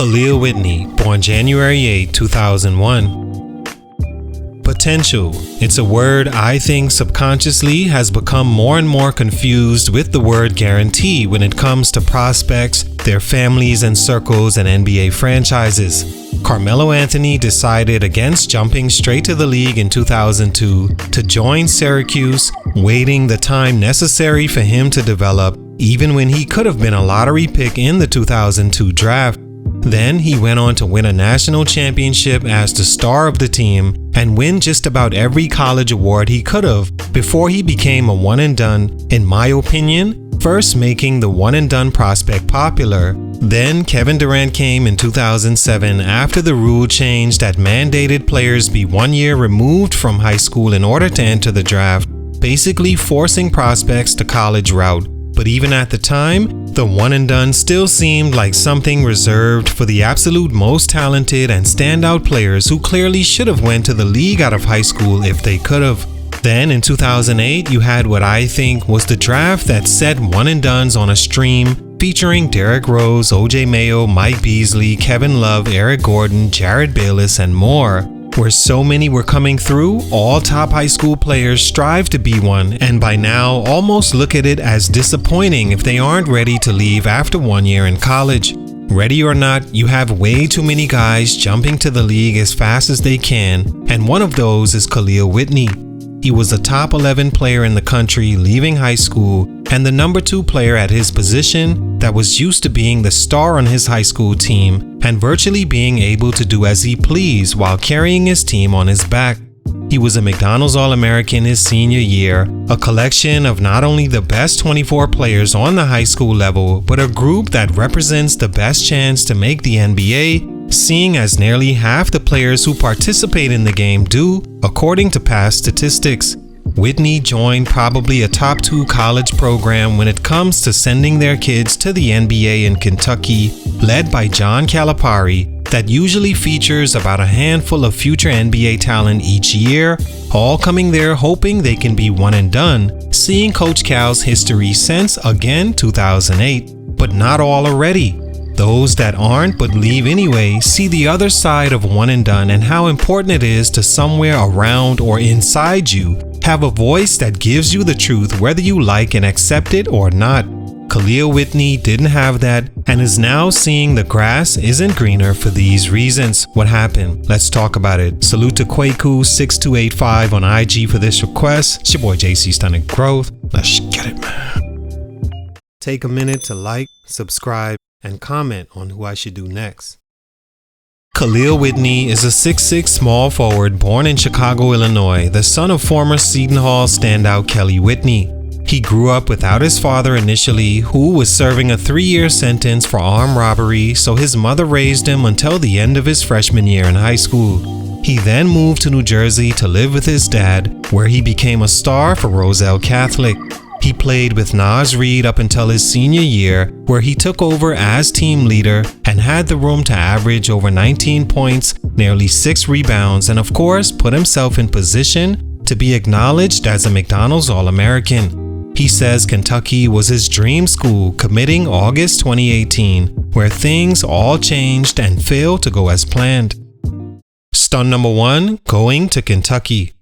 KAHLIL Whitney, born January 8, 2001. Potential. It's a word I think subconsciously has become more and more confused with the word guarantee when it comes to prospects, their families and circles, and NBA franchises. Carmelo Anthony decided against jumping straight to the league in 2002 to join Syracuse, waiting the time necessary for him to develop, even when he could have been a lottery pick in the 2002 draft. Then he went on to win a national championship as the star of the team and win just about every college award he could have before he became a one and done, in my opinion, first making the one and done prospect popular. Then Kevin Durant came in 2007 after the rule change that mandated players be 1 year removed from high school in order to enter the draft, basically forcing prospects to college route. But even at the time, the one and done still seemed like something reserved for the absolute most talented and standout players who clearly should have went to the league out of high school if they could have. Then in 2008, you had what I think was the draft that set one and dones on a stream, featuring Derrick Rose, OJ Mayo, Mike Beasley, Kevin Love, Eric Gordon, Jared Bayless, and more. Where so many were coming through, all top high school players strive to be one, and by now almost look at it as disappointing if they aren't ready to leave after 1 year in college. Ready or not, you have way too many guys jumping to the league as fast as they can, and one of those is KAHLIL Whitney. He was a top 11 player in the country leaving high school and the number 2 player at his position that was used to being the star on his high school team and virtually being able to do as he pleased while carrying his team on his back. He was a McDonald's All-American his senior year, a collection of not only the best 24 players on the high school level, but a group that represents the best chance to make the NBA, seeing as nearly half the players who participate in the game do, according to past statistics. Whitney joined probably a top 2 college program when it comes to sending their kids to the NBA in Kentucky, led by John Calipari, that usually features about a handful of future NBA talent each year, all coming there hoping they can be one and done, seeing Coach Cal's history since, again, 2008. But not all are ready. Those that aren't but leave anyway see the other side of one and done and how important it is to somewhere around or inside you have a voice that gives you the truth whether you like and accept it or not. KAHLIL Whitney didn't have that and is now seeing the grass isn't greener for these reasons. What happened? Let's talk about it. Salute to Kwaku6285 on IG for this request. It's your boy JC Stunted Growth. Let's get it, man. Take a minute to like, subscribe, and comment on who I should do next. KAHLIL Whitney is a 6'6" small forward born in Chicago, Illinois, the son of former Seton Hall standout Kelly Whitney. He grew up without his father initially, who was serving a 3-year sentence for armed robbery, so his mother raised him until the end of his freshman year in high school. He then moved to New Jersey to live with his dad, where he became a star for Roselle Catholic. He played with Naz Reid up until his senior year, where he took over as team leader and had the room to average over 19 points, nearly 6 rebounds, and of course put himself in position to be acknowledged as a McDonald's All-American. He says Kentucky was his dream school, committing August 2018, where things all changed and failed to go as planned. Stunt number 1, going to Kentucky.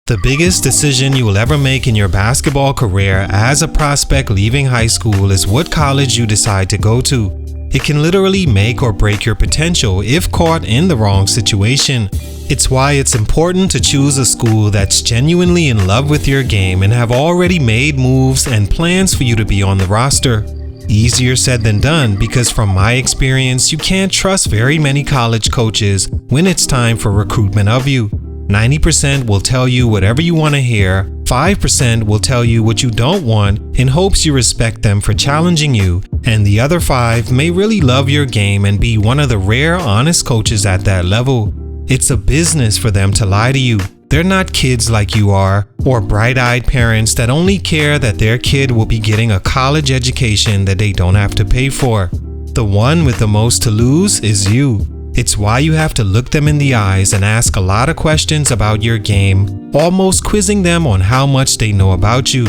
The biggest decision you will ever make in your basketball career as a prospect leaving high school is what college you decide to go to. It can literally make or break your potential if caught in the wrong situation. It's why it's important to choose a school that's genuinely in love with your game and have already made moves and plans for you to be on the roster. Easier said than done, because from my experience, you can't trust very many college coaches when it's time for recruitment of you. 90% will tell you whatever you want to hear, 5% will tell you what you don't want in hopes you respect them for challenging you, and the other 5 may really love your game and be one of the rare honest coaches at that level. It's a business for them to lie to you. They're not kids like you are, or bright-eyed parents that only care that their kid will be getting a college education that they don't have to pay for. The one with the most to lose is you. It's why you have to look them in the eyes and ask a lot of questions about your game, almost quizzing them on how much they know about you.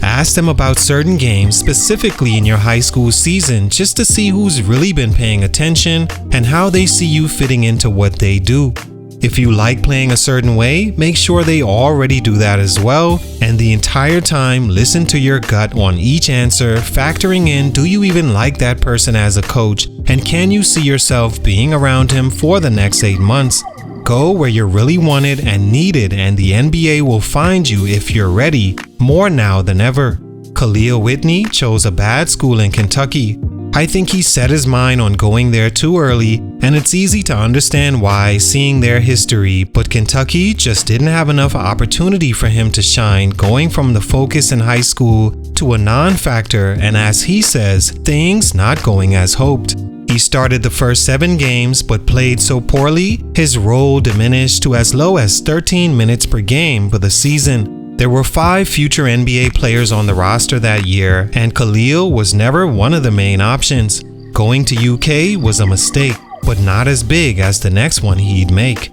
Ask them about certain games specifically in your high school season just to see who's really been paying attention and how they see you fitting into what they do. If you like playing a certain way, make sure they already do that as well, and the entire time listen to your gut on each answer, factoring in, do you even like that person as a coach, and can you see yourself being around him for the next 8 months? Go where you're really wanted and needed, and the NBA will find you if you're ready, more now than ever. KAHLIL Whitney chose a bad school in Kentucky. I think he set his mind on going there too early, and it's easy to understand why, seeing their history, but Kentucky just didn't have enough opportunity for him to shine, going from the focus in high school to a non-factor, and as he says, things not going as hoped. He started the first 7 games but played so poorly, his role diminished to as low as 13 minutes per game for the season. There were 5 future NBA players on the roster that year, and KAHLIL was never one of the main options. Going to UK was a mistake, but not as big as the next one he'd make.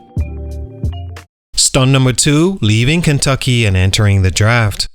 Stunt number 2, leaving Kentucky and entering the draft.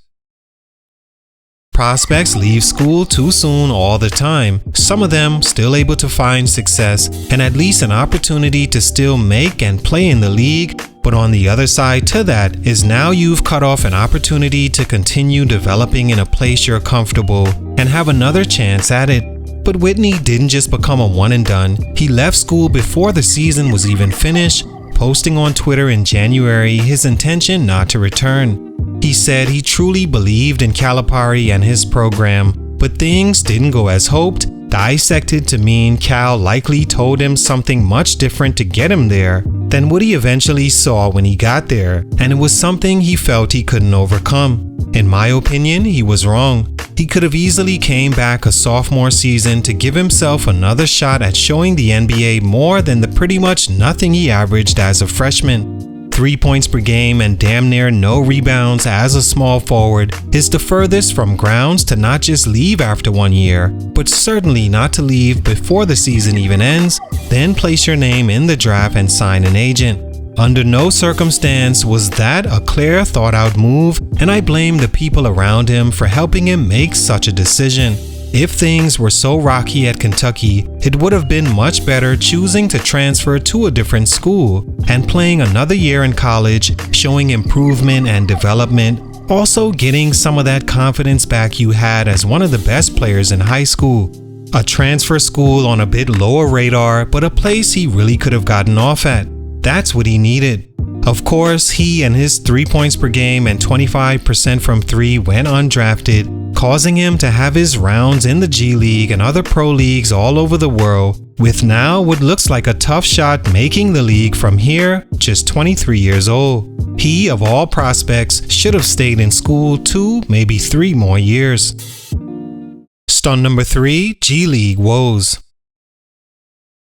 Prospects leave school too soon all the time, some of them still able to find success and at least an opportunity to still make and play in the league, but on the other side to that is now you've cut off an opportunity to continue developing in a place you're comfortable and have another chance at it. But Whitney didn't just become a one and done, he left school before the season was even finished, posting on Twitter in January his intention not to return. He said he truly believed in Calipari and his program, but things didn't go as hoped, dissected to mean Cal likely told him something much different to get him there than what he eventually saw when he got there, and it was something he felt he couldn't overcome. In my opinion, he was wrong. He could have easily came back a sophomore season to give himself another shot at showing the NBA more than the pretty much nothing he averaged as a freshman. 3 points per game and damn near no rebounds as a small forward is the furthest from grounds to not just leave after 1 year, but certainly not to leave before the season even ends, then place your name in the draft and sign an agent. Under no circumstance was that a clear, thought-out move, and I blame the people around him for helping him make such a decision. If things were so rocky at Kentucky, it would have been much better choosing to transfer to a different school and playing another year in college, showing improvement and development, also getting some of that confidence back you had as one of the best players in high school. A transfer school on a bit lower radar, but a place he really could have gotten off at. That's what he needed. Of course, he and his 3 points per game and 25% from 3 went undrafted, causing him to have his rounds in the G League and other pro leagues all over the world, with now what looks like a tough shot making the league from here, just 23 years old. He, of all prospects, should have stayed in school 2, maybe 3 more years. Stunt number 3, G League woes.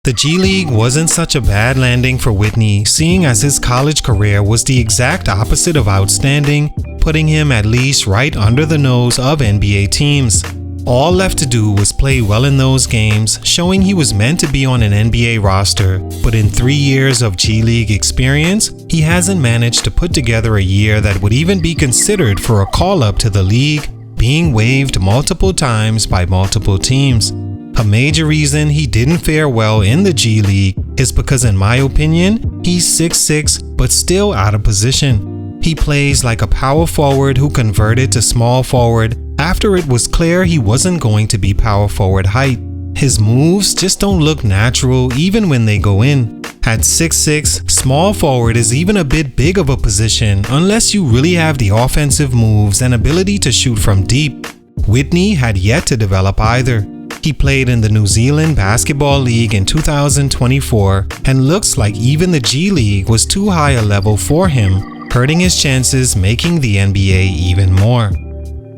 The G League wasn't such a bad landing for Whitney, seeing as his college career was the exact opposite of outstanding, putting him at least right under the nose of NBA teams. All left to do was play well in those games, showing he was meant to be on an NBA roster, but in 3 years of G League experience, he hasn't managed to put together a year that would even be considered for a call-up to the league, being waived multiple times by multiple teams. A major reason he didn't fare well in the G League is because, in my opinion, he's 6'6", but still out of position. He plays like a power forward who converted to small forward after it was clear he wasn't going to be power forward height. His moves just don't look natural even when they go in. At 6'6", small forward is even a bit big of a position unless you really have the offensive moves and ability to shoot from deep. Whitney had yet to develop either. He played in the New Zealand Basketball League in 2024 and looks like even the G League was too high a level for him, hurting his chances making the NBA even more.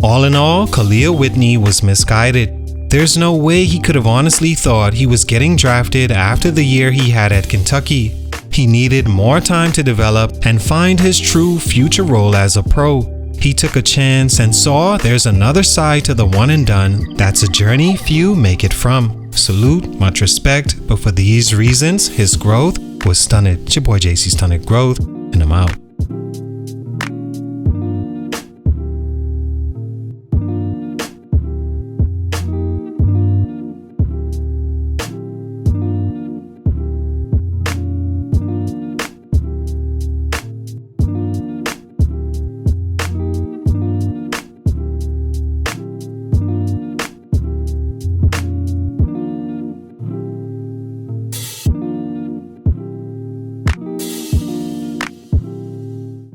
All in all, KAHLIL Whitney was misguided. There's no way he could have honestly thought he was getting drafted after the year he had at Kentucky. He needed more time to develop and find his true future role as a pro. He took a chance and saw there's another side to the one and done. That's a journey few make it from. Salute, much respect, but for these reasons, his growth was stunted. It's your boy JC Stunted Growth, and I'm out.